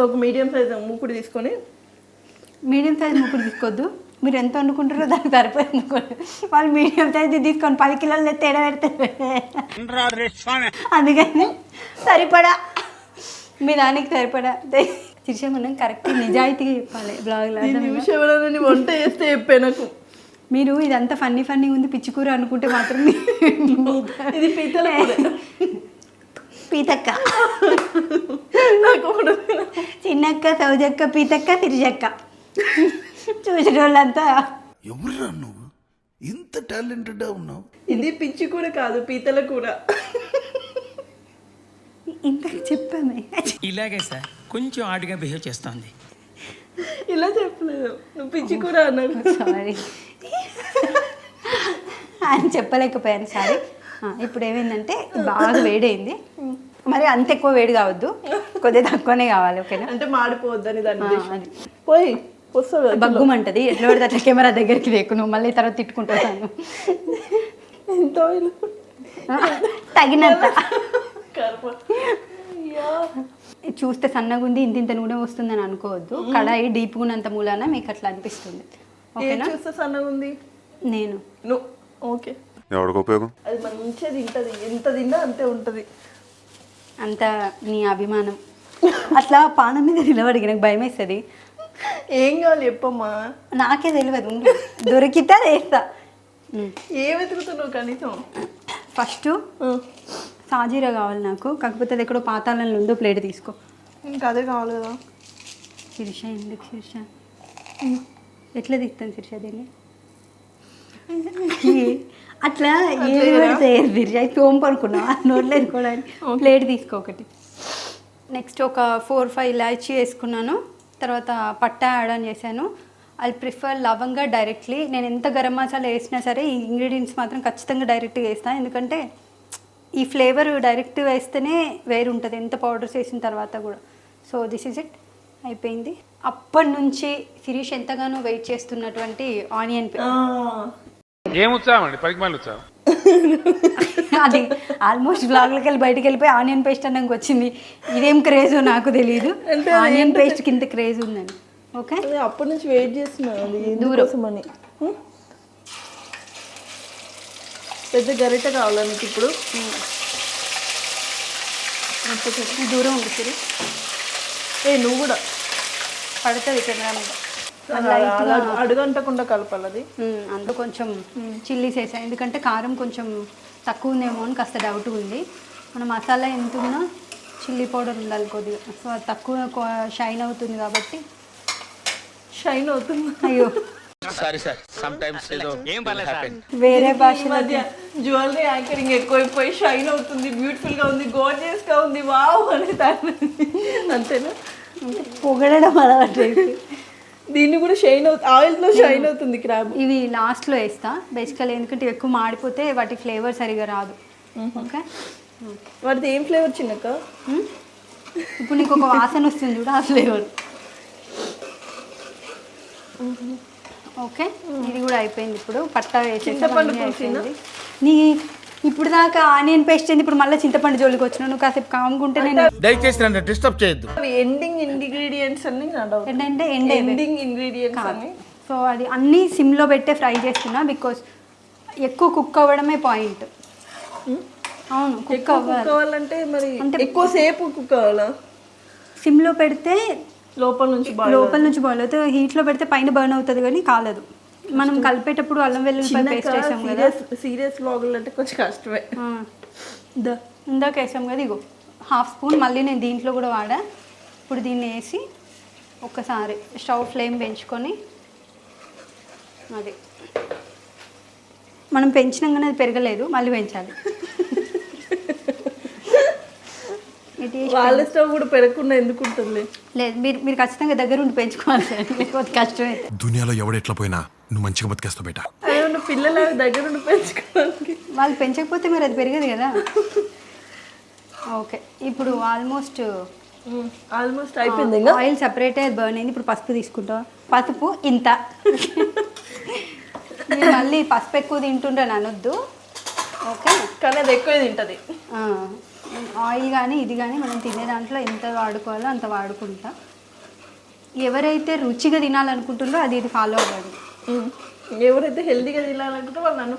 D: ఒక మీడియం సైజ్ మూకుడు తీసుకొని,
A: మీడియం సైజ్ మూకుడు తీసుకోవద్దు, మీరు ఎంత వండుకుంటారో దానికి సరిపోయి అనుకోండి. వాళ్ళు మీడియం సైజ్ తీసుకొని 10 కిలోలు తేడా పెడతారు. అందుకని సరిపడా మీ దానికి సరిపడా తిరిగి మనం కరెక్ట్ నిజాయితీగా చెప్పాలి బ్లాగ్లో.
D: వంట చేస్తే చెప్పే నాకు
A: మీరు ఇదంతా ఫన్నీ ఉంది పిచ్చికూర అనుకుంటే మాత్రం
D: ఇది
A: పీతక్క, చిన్నక్క, సౌజక్క, పీతక్క, తిరిజక్క, చూసిన వాళ్ళంతా
C: ఎవరురా నువ్వు ఇంత టాలెంటెడ్ ఉన్నావు?
D: ఇది పిచ్చి కూర కాదు, పీతల కూర.
A: ఇంతకు చెప్పామే.
G: ఇలాగే సార్ కొంచెం ఆడుగా బిహేవ్ చేస్తోంది.
D: ఇలా చెప్పలేదు, నువ్వు పిచ్చి కూర అన్నావు.
A: సారీ అని చెప్పలేకపోయాను, సారీ. ఇప్పుడు ఏమైందంటే బాగా వేడైంది, మరి అంత ఎక్కువ వేడి కావద్దు, కొద్దిగా తక్కువనే కావాలి. ఓకేనా,
D: అంటే మాడిపోవద్దని దాన్ని పోయి
A: బగ్గుమంటది. ఎట్లా పడితే అట్లా కెమెరా దగ్గరికి లేకు, నువ్వు మళ్ళీ తర్వాత తిట్టుకుంటాను.
D: ఎంతో
A: తగినంత చూస్తే సన్నగా ఉంది, ఇంత నూనె వస్తుందని అనుకోవద్దు. కడాయి డీప్గా ఉన్నంత మూలాన మీకు అట్లా అనిపిస్తుంది. ఓకేనా,
D: చూస్తే సన్నగా ఉంది
A: నేను
D: ఓకే.
J: ఎవరికి ఉపయోగం?
D: అది మంచిగా తింటది, ఎంత తిన్నా అంతే ఉంటది.
A: అంత నీ అభిమానం. అట్లా పానం మీద నిలబడికి నాకు భయం వేస్తుంది.
D: ఏం కావాలి చెప్పమ్మా,
A: నాకే తెలియదు, దొరికితే వేస్తా.
D: ఏం వెతుకుతున్నావు కనీసం?
A: ఫస్ట్ సాజీరా కావాలి నాకు, కాకపోతే అది ఎక్కడో పాతాళంలో ఉందో, ప్లేట్ తీసుకో.
D: ఇంకా అదే కావాలి కదా.
A: శిరీష ఎందుకు శిరీష, ఎట్లా తీస్తాను శిరీష దీన్ని? అట్లా ఏం పెడితే శిరీష అయితే తోంపు అనుకున్నా నోట్లో వేసుకోవడానికి. ప్లేట్ తీసుకో ఒకటి. నెక్స్ట్ ఒక 4-5 ఇలాచీ వేసుకున్నాను. తర్వాత పట్టా యాడ్ ఆన్ చేశాను. ఐ ప్రిఫర్ లవంగా డైరెక్ట్లీ. నేను ఎంత గరం మసాలా వేసినా సరే ఈ ఇంగ్రీడియంట్స్ మాత్రం ఖచ్చితంగా డైరెక్ట్గా వేస్తాను, ఎందుకంటే ఈ ఫ్లేవర్ డైరెక్ట్ వేస్తేనే వేరు ఉంటుంది ఎంత పౌడర్స్ వేసిన తర్వాత కూడా. సో దిస్ ఈజ్ ఇట్, అయిపోయింది. అప్పటి నుంచి శిరీష్ ఎంతగానో వెయిట్ చేస్తున్నటువంటి ఆనియన్
H: ఏం ఉత్సాహం అండి, పనికి మళ్ళీ ఉత్సాహం.
A: అది ఆల్మోస్ట్ బ్లాగ్లోకి వెళ్ళి బయటికి వెళ్ళిపోయి ఆనియన్ పేస్ట్ అన్నాక వచ్చింది. ఇదేం క్రేజో నాకు తెలియదు, ఆనియన్ పేస్ట్ కింద క్రేజ్ ఉందని. ఓకే,
D: అప్పటి నుంచి వెయిట్ చేస్తున్నాను అది ఎందుకోసమని. పెద్ద గరిట కావాలా నీకు ఇప్పుడు?
A: దూరం ఉంది సిరి,
D: నువ్వు కూడా
A: పడుతుంది కెమెరా మీద.
D: అడుగంటకుండా కలపాలి అది.
A: అందులో కొంచెం చిల్లీస్ వేసాను, ఎందుకంటే కారం కొంచెం తక్కువ ఉందేమో అని కాస్త డౌట్ ఉంది. మన మసాలా ఎంత ఉన్నా చిల్లీ పౌడర్ ఉండాలి కొద్దిగా, సో అది తక్కువ షైన్ అవుతుంది కాబట్టి.
D: షైన్ అవుతుంది.
A: అయ్యో
F: సారీ సార్, సమ్ టైమ్స్ ఏదో
A: వేరే భాషలో
D: జ్యువెలరీ యాంకరింగ్ ఎక్కువైపోయి షైన్ అవుతుంది, బ్యూటిఫుల్ గా ఉంది, గోర్జియస్ గా ఉంది, వావ్ అనే దాని అంతేనా?
A: పొగడడం అలవాటు.
D: దీన్ని కూడా షైన్ అవుతుంది, ఆయిల్లో షైన్ అవుతుంది క్రాబ్.
A: ఇవి లాస్ట్లో వేస్తా బేసికల్, ఎందుకంటే ఎక్కువ మాడిపోతే వాటి ఫ్లేవర్ సరిగా రాదు. ఓకే,
D: వాటిది ఏం ఫ్లేవర్ చిన్నక్క?
A: ఇప్పుడు నీకు ఒక వాసన వస్తుంది చూడ, ఆ ఫ్లేవర్. ఓకే, ఇది కూడా అయిపోయింది. ఇప్పుడు పట్టా వేసేసి నీ ఇప్పుడు దాకా ఆనియన్ పేస్ట్ అయింది, ఇప్పుడు మళ్ళీ చింతపండు జోలికి వచ్చినా. నువ్వు కాసేపు కాముకుంటే నేను
F: దయచేసి నన్ను డిస్టర్బ్ చేయొద్దు.
D: ఎండింగ్ ఇంగ్రీడియంట్స్ అన్ని
A: ఏంటంటే
D: ఎండింగ్ ఇంగ్రీడియంట్స్ అన్ని.
A: సో అది అన్నీ సిమ్లో పెట్టే ఫ్రై చేస్తున్నా, బికాస్ ఎక్కువ కుక్ అవ్వడమే పాయింట్. అవును, కుక్
D: అవ్వాలంటే మరి ఎక్కువ సేపు కుక్ అవ్వాలా?
A: సిమ్లో పెడితే
D: లోపల నుంచి
A: బాయిల్ అవుతుంది, హీట్లో పెడితే పైన బర్న్ అవుతుంది కానీ కాలదు. మనం కలిపేటప్పుడు అల్లం వెల్లుల్లిపాయ పేస్ట్ వేసాం కదా,
D: సీరియస్ వ్లాగులు అంటే కొంచెం కష్టమే.
A: ఇందాక వేసాం కదా, ఇగో 1/2 స్పూన్ మళ్ళీ నేను దీంట్లో కూడా వాడా. ఇప్పుడు దీన్ని వేసి ఒక్కసారి స్టవ్ ఫ్లేమ్ పెంచుకొని, అది మనం పెంచినాం కానీ అది పెరగలేదు, మళ్ళీ పెంచాలి.
D: వాళ్ళ స్టవ్ కూడా పెరగకుండా ఎందుకు ఉంటుంది?
A: లేదు, మీరు ఖచ్చితంగా దగ్గర ఉండి పెంచుకోవాలి, లేకపోతే కష్టమైతే.
J: దునియాలో ఎవడెట్లా పోయినా నువ్వు మంచిగా బతికేస్తావు బేటా.
D: అదే పిల్లలు దగ్గర ఉండి పెంచుకోవాలి,
A: వాళ్ళు పెంచకపోతే మరి అది పెరగదు కదా. ఓకే, ఇప్పుడు ఆల్మోస్ట్
D: అయిపోయింది.
A: ఆయిల్ సపరేట్ అది బర్న్ అయింది. ఇప్పుడు పసుపు తీసుకుంటావా? పసుపు ఇంత. మీరు మళ్ళీ పసుపు ఎక్కువ తింటుండ్రని అనొద్దు, ఓకే?
D: కానీ అది ఎక్కువ తింటుంది.
A: ఆయిల్ కానీ ఇది కానీ మనం తినే దాంట్లో ఎంత వాడుకోవాలో అంత వాడుకుంటా. ఎవరైతే రుచిగా తినాలనుకుంటుండ్రో ఇది ఫాలో అవ్వండి.
D: ఎవరైతే హెల్తీగా తినాలనుకుంటే వాళ్ళు నన్ను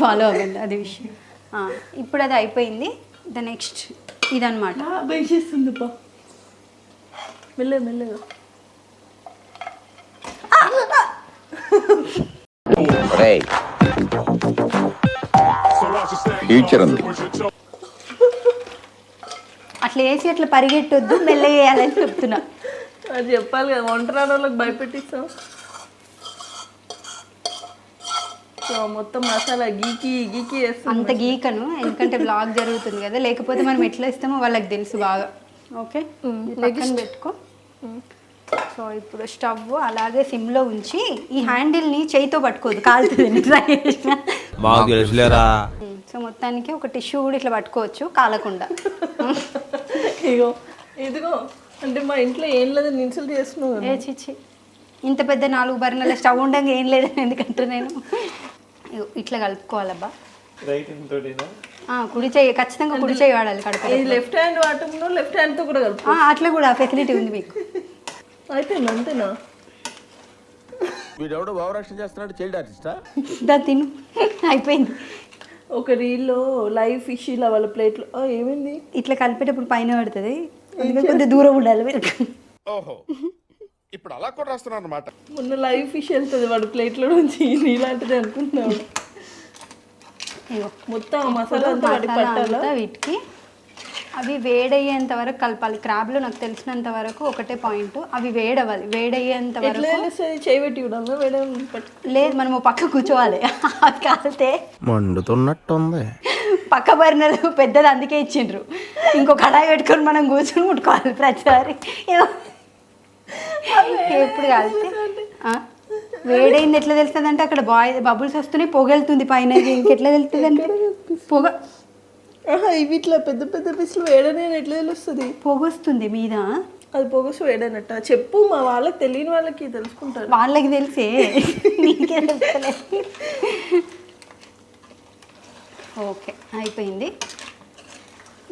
A: ఫాలో అవ్వండి, అది విషయం. ఇప్పుడు అది అయిపోయింది. ద నెక్స్ట్ ఇదన్నమాట.
D: వేసేస్తుంది బా, మెల్లగా
A: అట్లా వేసి అట్లా పరిగెట్టొద్దు, మెల్లగా వేయాలని చెప్తున్నా.
D: అది చెప్పాలి కదా, వంట రాని వాళ్ళకి భయపెట్టిస్తాం. మొత్తం మసాలా గీకి వేస్తాం.
A: అంత గీకను, ఎందుకంటే బ్లాగ్ జరుగుతుంది కదా, లేకపోతే మనం ఎట్లా ఇస్తామో వాళ్ళకి తెలుసు బాగా. ఓకే, పక్కన పెట్టుకో. సో ఇప్పుడు స్టవ్ అలాగే సిమ్లో ఉంచి ఈ హ్యాండిల్ని చేయితో పట్టుకోదు, కాలుతుంది. ట్రై చేసిన. సో మొత్తానికి ఒక టిష్యూ కూడా ఇట్లా పట్టుకోవచ్చు కాలకుండా.
D: ఇదిగో అంటే మా ఇంట్లో ఏం లేదని ఇన్సల్ట్ చేస్తున్నావు.
A: చిచ్చి, ఇంత పెద్ద 4 బర్నర్ల స్టవ్ ఉండగా ఏం లేదని ఎందుకంటే నేను ఇట్లా కలుపుకోవాలబ్బా. కుడి చేయి, ఖచ్చితంగా కుడి చేయి వాడాలి కడప.
D: లెఫ్ట్ హ్యాండ్ వాటంలో లెఫ్ట్ హ్యాండ్తో కూడా కలుపు.
A: అట్లా కూడా ఫెసిలిటీ ఉంది మీకు.
D: అయిపోయింది అంతేనా?
F: వీడెవడో భావరక్షణ చేస్తున్నాడు, చైల్డ్ ఆర్టిస్టా?
A: దా తిను, అయిపోయింది.
D: ఒక రీల్లో లైవ్ ఫిష్ ఇలా వాళ్ళ ప్లేట్లో ఏమైంది
A: ఇట్లా కలిపేటప్పుడు పైన పడుతుంది, అందుకే కొద్దిగా దూరం ఉండాలి మీరు.
J: ఓహో, ఇప్పుడు అలా కూడా రాస్తున్నారు అన్నమాట.
D: మొన్న లైవ్ ఫిష్ వెళ్తుంది వాడు ప్లేట్లో నుంచి, నీలాంటిది అనుకుంటున్నాడు.
A: ఇగో
D: మొత్తం ఆ మసాలా అంతా వాటికి
A: మసాలా
D: పట్టాలా?
A: అంతా వీటికి అవి వేడయ్యేంత వరకు కలపాలి. క్రాబ్లో నాకు తెలిసినంత వరకు ఒకటే పాయింట్, అవి వేడవ్వాలి. వేడయ్యేంత
D: ఎట్లా
A: వరకు
D: తెలుస్తుంది? చేయి పెట్టి చూడాలా వేడే పట్టు
A: లేదు, మనము పక్క కూర్చోవాలి. అది కాలితే
F: మండుతున్నట్టుంది.
A: పక్క బర్నర్ పెద్దది అందుకే ఇచ్చిండ్రు. ఇంకో కడాయి పెట్టుకొని మనం కూర్చొని ముట్టుకోవాలి ప్రతిసారి. ఎప్పుడు కాలితే వేడైంది ఎట్లా తెలుస్తుంది అంటే అక్కడ బబుల్స్ వస్తున్నాయి, పొగ వెళ్తుంది పైన. ఇంకెట్లా తెలుస్తుంది అంటే పొగ
D: ఇవి ఇట్లా పెద్ద పెద్ద పీసులు వేడనే ఎట్లా తెలుస్తుంది?
A: పొగ వస్తుంది మీద.
D: అది పొగసు వేడనట్ట. చెప్పు, మా వాళ్ళకి తెలియని వాళ్ళకి తెలుసుకుంటారు.
A: వాళ్ళకి తెలిసే, నీకే తెలుస్తలేదు. ఓకే, అయిపోయింది.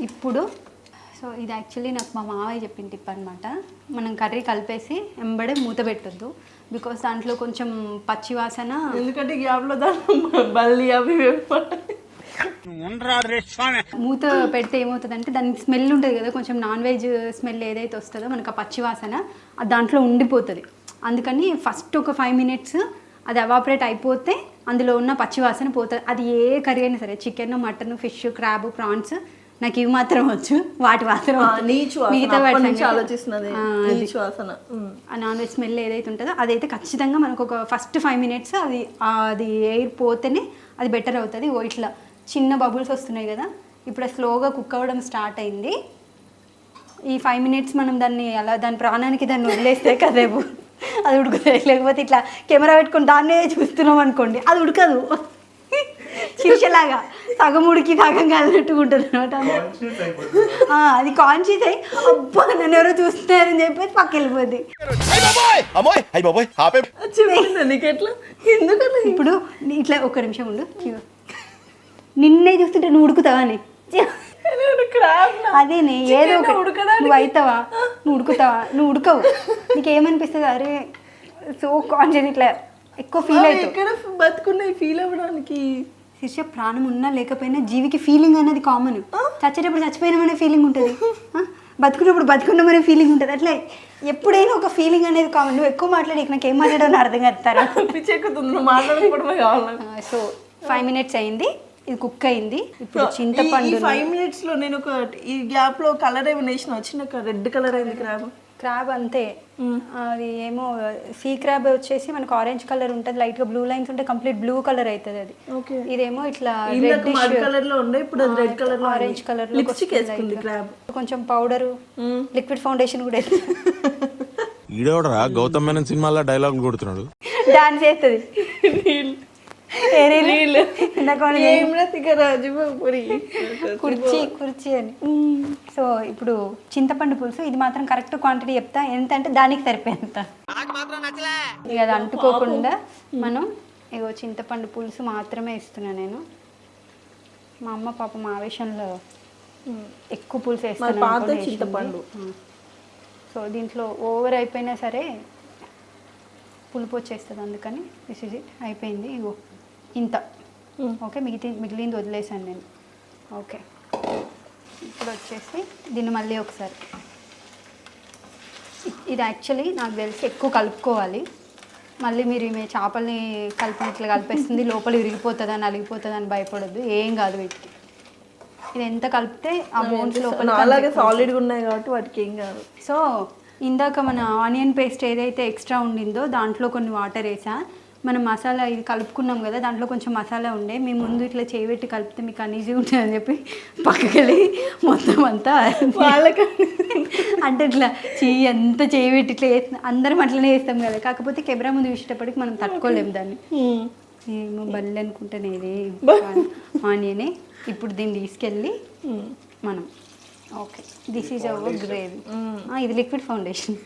A: ఇప్పుడు సో ఇది యాక్చువల్లీ నాకు మా మావయ్య చెప్పిన టిప్ అనమాట. మనం కర్రీ కలిపేసి ఎంబడే మూత పెట్టొద్దు, బికాస్ దాంట్లో కొంచెం పచ్చి వాసన.
D: ఎందుకంటే గ్యాప్లో దాని బల్లి అవి
A: మూత పెడితే ఏమవుతుందంటే దానికి స్మెల్ ఉంటుంది కదా, కొంచెం నాన్ వెజ్ స్మెల్ ఏదైతే వస్తుందో మనకు ఆ పచ్చి వాసన అది దాంట్లో ఉండిపోతుంది. అందుకని ఫస్ట్ ఒక 5 minutes అది ఎవాపరేట్ అయిపోతే అందులో ఉన్న పచ్చి వాసన పోతుంది. అది ఏ కర్రీ అయినా సరే, chicken, mutton, fish, crab, prawns, నాకు ఇవి మాత్రం వచ్చు. వాటి వాసన మిగతా
D: ఆలోచిస్తున్నది
A: ఆ నాన్ వెజ్ స్మెల్ ఏదైతే ఉంటుందో అదైతే ఖచ్చితంగా మనకు ఒక ఫస్ట్ 5 minutes అది ఎయిర్ పోతేనే అది బెటర్ అవుతుంది. ఇట్లా చిన్న బబుల్స్ వస్తున్నాయి కదా, ఇప్పుడు స్లోగా కుక్ అవ్వడం స్టార్ట్ అయింది. ఈ 5 minutes మనం దాన్ని అలా దాని ప్రాణానికి దాన్ని వదిలేస్తే కదేమో అది ఉడుకుతుంది. లేకపోతే ఇట్లా కెమెరా పెట్టుకొని దాన్నే చూస్తున్నాం అనుకోండి, అది ఉడకదు. శిక్షలాగా సగం ఉడికి సగం కాలినట్టుగా ఉంటుంది అనమాట. అది కాన్షియస్ అయ్యి అబ్బా నన్ను ఎవరో చూస్తున్నారని చెప్పేసి పక్క వెళ్ళిపోద్ది.
D: నీకెట్లా ఎందుకన్నా?
A: ఇప్పుడు ఇట్లా ఒక్క నిమిషం ఉండు, నిన్నే చూస్తుంటే నువ్వు ఉడుకుతావా అని. అదేనే ఏదో నువ్వు అవుతావా, నువ్వు ఉడుకుతావా, నువ్వు ఉడకవు. నీకేమనిపిస్తుంది? అరే సో కాన్షియస్ ఇట్లా ఎక్కువ ఫీల్ అవుతావు.
D: బతుకున్నాయి ఫీల్ అవ్వడానికి.
A: శిష్య ప్రాణం ఉన్నా లేకపోయినా జీవికి ఫీలింగ్ అనేది కామన్. చచ్చేటప్పుడు చచ్చిపోయినామనే ఫీలింగ్ ఉంటుంది, బతుకున్నప్పుడు బతుకున్నామనే ఫీలింగ్ ఉంటుంది. అట్లా ఎప్పుడైనా ఒక ఫీలింగ్ అనేది కామన్. నువ్వు ఎక్కువ మాట్లాడి నాకు ఏం మాట్లాడాలని అర్థం కడతారా?
D: పిచ్చెక్కుతుంది నువ్వు మాట్లాడకపోవడమే కావాలి.
A: సో 5 minutes అయింది, ఇది కుక్ అయింది. ఇప్పుడు చింతపండు
D: 5 minutes లో నేను ఒక ఈ గ్యాప్ లో కలర్ ఏమైనా వేసిన వచ్చిన రెడ్ కలర్ అయింది
A: క్రాబ్ అంతే. అది ఏమో సీ క్రాబ్ వచ్చేసి మనకు ఆరెంజ్ కలర్ ఉంటుంది, లైట్ గా బ్లూ లైన్స్ ఉంటే కంప్లీట్ బ్లూ కలర్ అవుతుంది అది. ఇదేమో ఇట్లా
D: రెడ్ కలర్ లో ఉండే, ఇప్పుడు అది రెడ్ కలర్ లో
A: ఆరెంజ్ కలర్ లో కొంచెం పౌడర్ లిక్విడ్ ఫౌండేషన్ కూడా
H: ఈడోడరా గౌతమ్ మేనన్ సినిమాలో డైలాగ్ కొడుతున్నాడు.
A: డాన్స్ చేస్తుంది. కుర్చీ అని. సో ఇప్పుడు చింతపండు పులుసు ఇది మాత్రం కరెక్ట్ క్వాంటిటీ చెప్తా, ఎంత అంటే దానికి సరిపోయేంత. ఇక అది అంటుకోకుండా మనం ఇగో చింతపండు పులుసు మాత్రమే ఇస్తున్నా నేను. మా అమ్మ పాపం ఆవేశంలో ఎక్కువ పులుసు వేస్తాను
D: చింతపండు.
A: సో దీంట్లో ఓవర్ అయిపోయినా సరే పులుపు వచ్చేస్తుంది, అందుకని దిస్ ఇస్ ఇట్. అయిపోయింది ఇగో ఇంత. ఓకే, మిగిలింది వదిలేసాను నేను. ఓకే, ఇప్పుడు వచ్చేసి దీన్ని మళ్ళీ ఒకసారి, ఇది యాక్చువల్లీ నాకు తెలిసి ఎక్కువ కలుపుకోవాలి. మళ్ళీ మీరు ఈమె చేపల్ని కలిపినట్లు కలిపేస్తుంది, లోపల విరిగిపోతుందా నలిగిపోతుందా అని భయపడద్దు, ఏం కాదు వీటికి. ఇది ఎంత కలిపితే ఆ బోన్స్ లోపల
D: అలాగే సాలిడ్గా ఉన్నాయి కాబట్టి వాటికి ఏం కాదు.
A: సో ఇందాక మన ఆనియన్ పేస్ట్ ఏదైతే ఎక్స్ట్రా ఉండిందో దాంట్లో కొన్ని వాటర్ వేసా. మనం మసాలా ఇది కలుపుకున్నాం కదా, దాంట్లో కొంచెం మసాలా ఉండే, మీ ముందు ఇట్లా చేయబెట్టి కలిపితే మీకు అనీజీ ఉంటుంది అని చెప్పి పక్కకెళ్ళి మొత్తం అంతా వాళ్ళకి అంటే ఇట్లా అంతా చేయబెట్టి ఇట్లా వేస్తాం. అందరం అట్లనే వేస్తాం కదా, కాకపోతే కెమెరా ముందు చూసేటప్పటికి మనం తట్టుకోలేము దాన్ని. ఏమో బల్లి అనుకుంటానే ఇది ఆనియనే. ఇప్పుడు దీన్ని తీసుకెళ్ళి మనం okay, this is our gravy. ఇది లిక్విడ్ ఫౌండేషన్,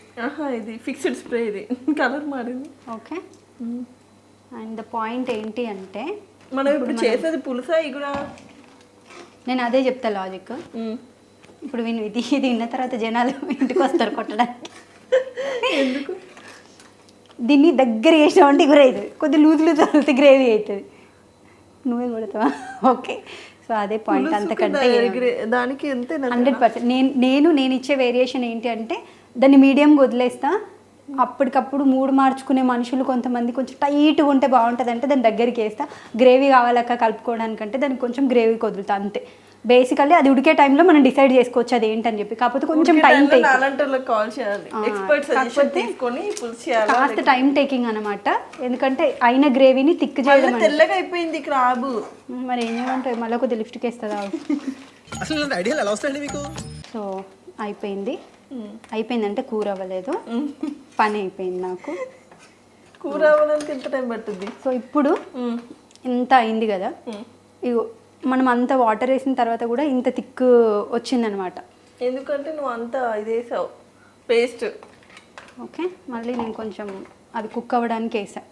D: ఇది ఫిక్స్డ్ స్ప్రే, ఇది కలర్ మారింది.
A: ఓకే, అండ్ ద పాయింట్ ఏంటి అంటే
D: మనం ఇప్పుడు చేసేది పులుసా ఇది కూడా?
A: నేను అదే చెప్తా లాజిక్. ఇప్పుడు ఇది తిన్న తర్వాత జనాలు ఇంటికి వస్తారు కొట్టడానికి.
D: ఎందుకు?
A: దీన్ని దగ్గర వేసినామంటే ఇగురు అవుతుంది, కొద్ది లూజ్ అవుతుంది, గ్రేవీ అవుతుంది. నువ్వే కొడతావా? ఓకే, సో అదే పాయింట్. అంతకంటే
D: దానికి ఎంత
A: 100%. నేను ఇచ్చే వేరియేషన్ ఏంటి అంటే దాన్ని మీడియంగా వదిలేస్తా, అప్పటికప్పుడు మూడు మార్చుకునే మనుషులు కొంతమంది కొంచెం టైట్గా ఉంటే బాగుంటుంది అంటే దాని దగ్గరికి వేస్తా. గ్రేవీ కావాలక్క కలుపుకోవడానికంటే దానికి కొంచెం గ్రేవీ వదులుతా అంతే. బేసికల్లీ అది ఉడికే టైంలో మనం డిసైడ్ చేసుకోవచ్చు అది ఏంటని చెప్పి. కాకపోతే కొంచెం టైం
D: కాల్ చేయాలి, ఎక్స్పర్ట్ సజెషన్ తీసుకొని పులుసు చేయాలి.
A: కాస్త టైం టేకింగ్ అనమాట. ఎందుకంటే అయిన గ్రేవీని థిక్ చేయడం.
D: తెల్లగా అయిపోయింది క్రాబ్.
A: మరి ఏం చేయమంటారు, మళ్ళీ కొద్దిగా లిప్స్టిక్ వేస్తుందా?
F: అసలు ఐడియాలు ఎలా వస్తాయండి మీకు?
A: సో అయిపోయిందంటే కూర అవ్వలేదు, పని అయిపోయింది నాకు.
D: కూర అవ్వడానికి ఎంత టైం పడుతుంది?
A: సో ఇప్పుడు ఇంత అయింది కదా, ఇగో మనం అంత వాటర్ వేసిన తర్వాత కూడా ఇంత థిక్ వచ్చిందనమాట.
D: ఎందుకంటే నువ్వు అంతా ఇది వేసావు పేస్ట్.
A: ఓకే, మళ్ళీ నేను కొంచెం అది కుక్ అవ్వడానికి వేసా.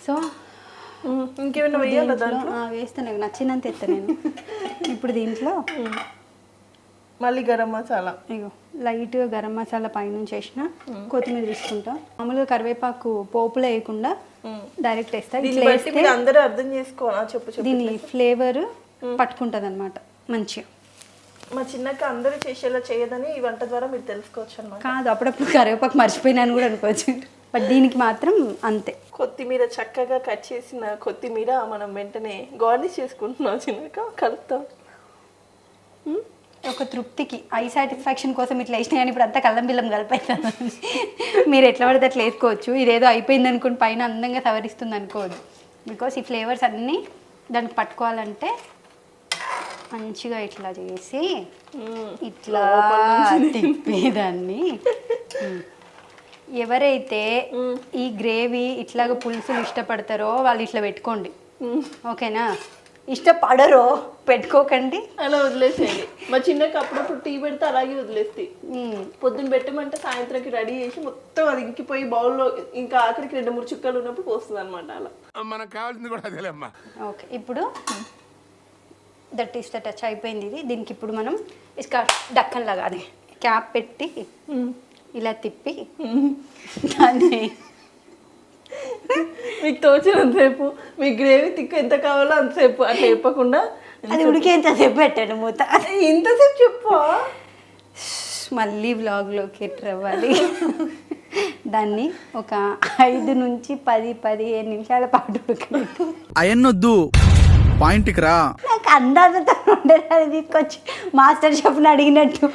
A: సో
D: ఇంకేమైనా వేయాలి దాంట్లో?
A: వేస్తే నాకు నచ్చినంత ఎత్తా నేను. ఇప్పుడు దీంట్లో
D: మళ్ళీ గరం మసాలా,
A: ఇగో లైట్గా గరం మసాలా పైనుంచి వేసిన, కొత్తిమీర తీసుకుంటా. మామూలుగా కరివేపాకు పోపులో వేయకుండా డైరెక్ట్ వేస్తా. ఇట్లా వేస్తే
D: అందరూ అర్థం చేసుకోవాలా? చెప్పు.
A: దీని ఫ్లేవర్ పట్టుకుంటుంది అనమాట మంచిగా.
D: మా చిన్నక్క అందరూ చేసేలా చేయదని ఈ వంట ద్వారా మీరు తెలుసుకోవచ్చు అన్నమాట.
A: కాదు, అప్పుడప్పుడు కరివేపాకు మర్చిపోయినాను కూడా అనుకోవచ్చు, బట్ దీనికి మాత్రం అంతే.
D: కొత్తిమీర చక్కగా కట్ చేసిన కొత్తిమీర మనం వెంటనే గార్నిష్ చేసుకుంటున్నాం. చిన్నక్క కలుపుతాం.
A: ఒక తృప్తికి, ఐ సాటిస్ఫాక్షన్ కోసం ఇట్లా వేసినా కానీ ఇప్పుడు అంతా కల్లం బిల్లం కలిపేస్తాను. మీరు ఎట్లా పడితే అట్లా వేసుకోవచ్చు. ఇదేదో అయిపోయింది అనుకుని పైన అందంగా సవరిస్తుంది అనుకోవద్దు. బికాస్ ఈ ఫ్లేవర్స్ అన్నీ దానికి పట్టుకోవాలంటే మంచిగా ఇట్లా చేసి ఇట్లా తిప్పేదాన్ని. ఎవరైతే ఈ గ్రేవీ ఇట్లాగ పులుసులు ఇష్టపడతారో వాళ్ళు ఇట్లా పెట్టుకోండి, ఓకేనా? ఇష్టపడరో పెట్టుకోకండి,
D: అలా వదిలేసేయండి. మా చిన్నకి అప్పుడప్పుడు టీ పెడితే అలాగే వదిలేస్తే, పొద్దున్న పెట్టమంటే సాయంత్రంకి రెడీ చేసి మొత్తం అది ఇంకిపోయి బౌల్లో ఇంకా ఆఖరికి 2-3 చుక్కలు ఉన్నప్పుడు పోస్తుంది అనమాట. అలా
H: మనకు కావాల్సింది కూడా అదేలేమ్మా.
A: ఓకే, ఇప్పుడు దట్ ఈస్ ద టచ్ అయిపోయింది ఇది. దీనికి ఇప్పుడు మనం ఇసుక డక్కన్ లాగా అది క్యాప్ పెట్టి ఇలా తిప్పి దాన్ని
D: మీకు తోచినంతసేపు మీ గ్రేవీ తిక్కు ఎంత కావాలో అంతసేపు అట్లా చెప్పకుండా
A: అది ఉడికేంతసేపు పెట్టాను మూత.
D: ఇంతసేపు చెప్పు,
A: మళ్ళీ వ్లాగ్లోకి ఎంటర్ అవ్వాలి. దాన్ని ఒక 5 నుంచి 10-15 నిమిషాల పాటు ఉడకబెట్టు.
F: అయన్నొద్దు, పాయింట్కి రా.
A: నాకు అందాజతో ఉండేది తీసుకొచ్చి మాస్టర్ షెఫ్ని అడిగినట్టు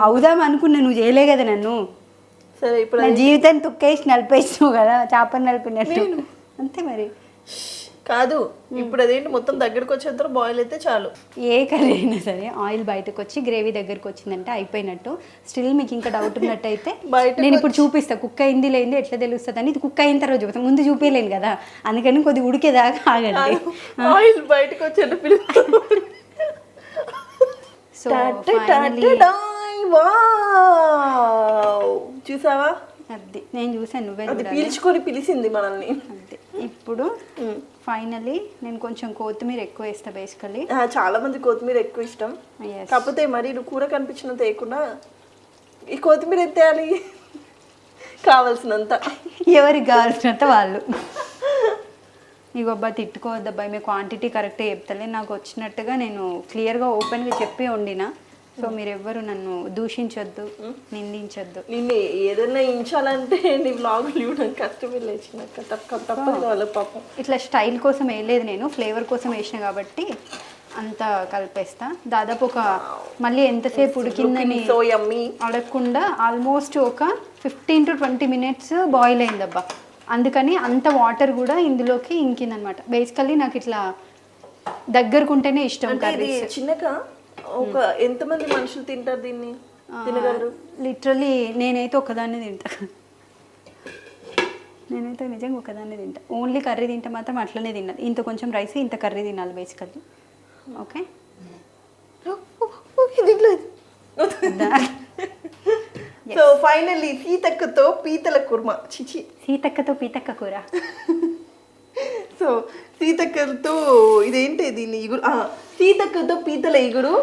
A: అవుదాం అనుకున్నా, నువ్వు చేయలే కదా నన్ను.
D: సరే ఇప్పుడు
A: నా జీవితాన్ని తుక్కేసి నలిపేసినావు కదా, చేపని నలిపినట్టు అంతే. మరి
D: కాదు, ఇప్పుడు అదేంటి మొత్తం దగ్గరకు వచ్చేంత బాయిల్ అయితే చాలు.
A: ఏ కర్రీ అయినా సరే ఆయిల్ బయటకు వచ్చి గ్రేవీ దగ్గరకు వచ్చిందంటే అయిపోయినట్టు. స్టిల్ మీకు ఇంకా డౌట్ ఉన్నట్టయితే నేను ఇప్పుడు చూపిస్తా కుక్ అయింది లేదో ఎట్లా తెలుస్తుంది అని. ఇది కుక్ అయిన తర్వాత చూపిస్తాను, ముందు చూపించలేను కదా, అందుకని కొద్దిగా ఉడికేదాకా ఆగండి.
D: ఆయిల్ బయటకు వచ్చేట
A: సో
D: చూసావా,
A: అది నేను చూసాను, నువ్వే
D: పీల్చుకొని పిలిచింది మనల్ని.
A: అంతే. ఇప్పుడు ఫైనలీ నేను కొంచెం కొత్తిమీర ఎక్కువ వేస్తా. బేసికలీ
D: చాలా మంది కొత్తిమీర ఎక్కువ ఇష్టం, కాకపోతే మరి నువ్వు కూర కనిపించినంత వేయకుండా ఈ కొత్తిమీర ఎత్తేయాలి కావాల్సినంత,
A: ఎవరికి కావాల్సినంత వాళ్ళు. ఇగొబ్బా తిట్టుకోవద్దబ్బా, మీ క్వాంటిటీ కరెక్ట్గా చెప్తలే, నాకు వచ్చినట్టుగా నేను క్లియర్గా ఓపెన్గా చెప్పి వండినా. సో మీరు ఎవ్వరు నన్ను దూషించొద్దు, నిందించొద్దు.
D: నిన్ను ఏదైనా ఇంచాలంటే నీ వ్లాగులు ఇవ్వడం కష్టమే లేచినాక తప్పదు వాళ్ళ పాపం.
A: ఇట్లా స్టైల్ కోసం వేయలేదు నేను, ఫ్లేవర్ కోసం వేసిన కాబట్టి అంత కలిపేస్తా. దాదాపు ఒక మళ్ళీ ఎంతసేపు ఉడికిందని అడగకుండా ఆల్మోస్ట్ ఒక 15 to 20 minutes బాయిల్ అయిందబ్బా. అందుకని అంత వాటర్ కూడా ఇందులోకి ఇంకిందనమాట. బేసికల్లీ నాకు ఇట్లా దగ్గరకుంటేనే ఇష్టం కర్రీ.
D: చిన్నగా ఒక ఎంతమంది మనుషులు తింటారు దీన్ని? తినగలరు
A: లిటరలీ నేనైతే ఒకదాన్ని తింటా. నేనైతే నిజంగా ఒకదాన్ని తింటా. ఓన్లీ కర్రీ తింటే మాత్రం అట్లనే తినాలి. ఇంత కొంచెం రైస్, ఇంత కర్రీ తినాలి బేసికల్లీ. ఓకే,
D: సో ఫైనల్లీ సీతక్కతో పీతల కుర్మా. చిచి,
A: సీతక్కతో పీతక్క కూర.
D: సో సీతక్కతో ఇదేంటి దీన్ని ఇగురు, సీతక్కతో పీతల ఇగురు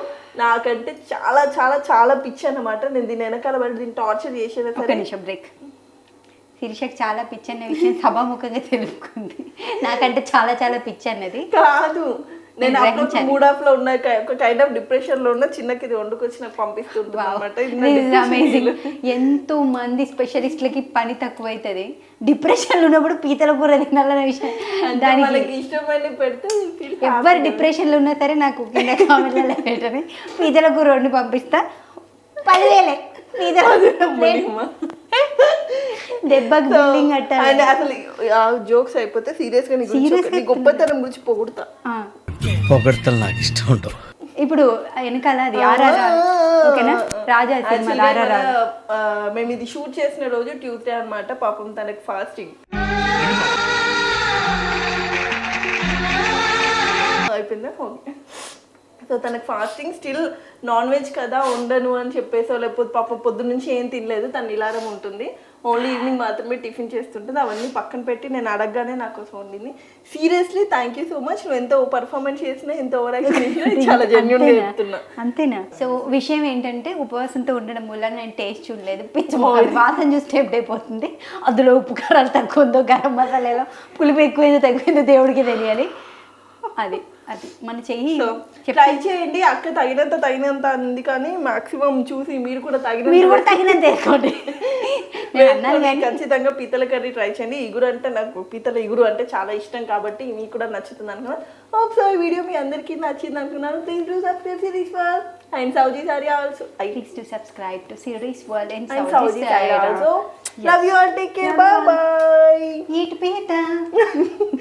D: నాకంటే చాలా చాలా చాలా పిచ్చి అన్నమాట. నేను దీని వెనకాల పడి దీన్ని టార్చర్ చేసేది.
A: ఒక నిమిషం బ్రేక్. శిరీషకు చాలా పిచ్చి అన్న విషయం సభాముఖంగా తెలుపుకుంది. నాకంటే చాలా చాలా పిచ్చి అన్నది
D: కాదు, నేను అప్పుడు మూడ్ ఆఫ్ లో ఉన్న ఒక కైండ్ ఆఫ్ డిప్రెషన్ లో ఉన్న చిన్నకి ఇది వండుకొచ్చి నాకు పంపిస్తుంటాను అనమాట.
A: అమేజింగ్. ఎంతో మంది స్పెషలిస్ట్లకి పని తక్కువ అవుతుంది, డిప్రెషన్ లో ఉన్నప్పుడు పీతల కూర తినాలనే విషయం. దానికి
D: ఇష్టమైన పెడితే
A: ఎవరు డిప్రెషన్ లో ఉన్నా సరే నాకు కింద కామెంట్లలో పెట్టని పీతల కూర వండి పంపిస్తా. 10,000 పీతల కూర దెబ్బకి బిల్డింగ్
D: అండ్ అసలు ఆ జోక్స్ అయిపోతే సీరియస్ గా నీ గొప్పతనం గురించి పొగుడుతా.
F: పొగడతలు నాకు ఇష్టం ఉండవు.
A: ఇప్పుడు వెనకాల అది ఆర్ఆర్ఆర్ ఓకేనా, రాజా సినిమా ఆర్ఆర్ఆర్.
D: మేము ఇది షూట్ చేసిన రోజు ట్యూస్డే అన్నమాట. పాపం తనకి ఫాస్టింగ్ అయిపోయిందా? ఓకే. సో తనకు ఫాస్టింగ్ స్టిల్ నాన్ వెజ్ కదా ఉండను అని చెప్పేసో లేకపోతే పాప పొద్దున్న నుంచి ఏం తినలేదు, తన నిలారం ఉంటుంది, ఓన్లీ ఈవినింగ్ మాత్రమే టిఫిన్ చేస్తుంటుంది. అవన్నీ పక్కన పెట్టి నేను అడగగానే నా కోసం వండింది. Seriously thank you so much. నువ్వు ఎంత పర్ఫార్మెన్స్ చేసినా ఎంత ఓవర్ యాక్షన్ చేసినా చాలా జెన్యూన్ గా చెప్తున్నా.
A: అంతేనా? సో విషయం ఏంటంటే ఉపవాసంతో ఉండడం వల్ల నేను టేస్ట్ చూడలేదు, పిచ్చి వాసన చూసి టేప్ట్ అయిపోతుంది. అందులో ఉప్పు కారాలు తక్కువ ఉందో, గరం మసాలాలో పులుపు ఎక్కువైందో తక్కువైందో దేవుడికి తెలియాలి. అది అది మన చెయ్యి.
D: ట్రై చేయండి. అక్క తగినంత అంది, కానీ మాక్సిమం చూసి మీరు కూడా
A: తగినంత వేసుకోండి.
D: ఖచ్చితంగా పీతల కర్రీ ట్రై చేయండి. ఇగురు అంటే నాకు పీతల ఇగురు అంటే చాలా ఇష్టం కాబట్టి మీకు కూడా నచ్చుతుంది అనుకున్నాను. సో ఈ వీడియో మీ అందరికీ నచ్చింది అనుకున్నాను. Please do subscribe series world and Souji sorry also.
A: Please do subscribe to Series World and
D: Saudi Sari also. Love you all. Take care. Bye bye.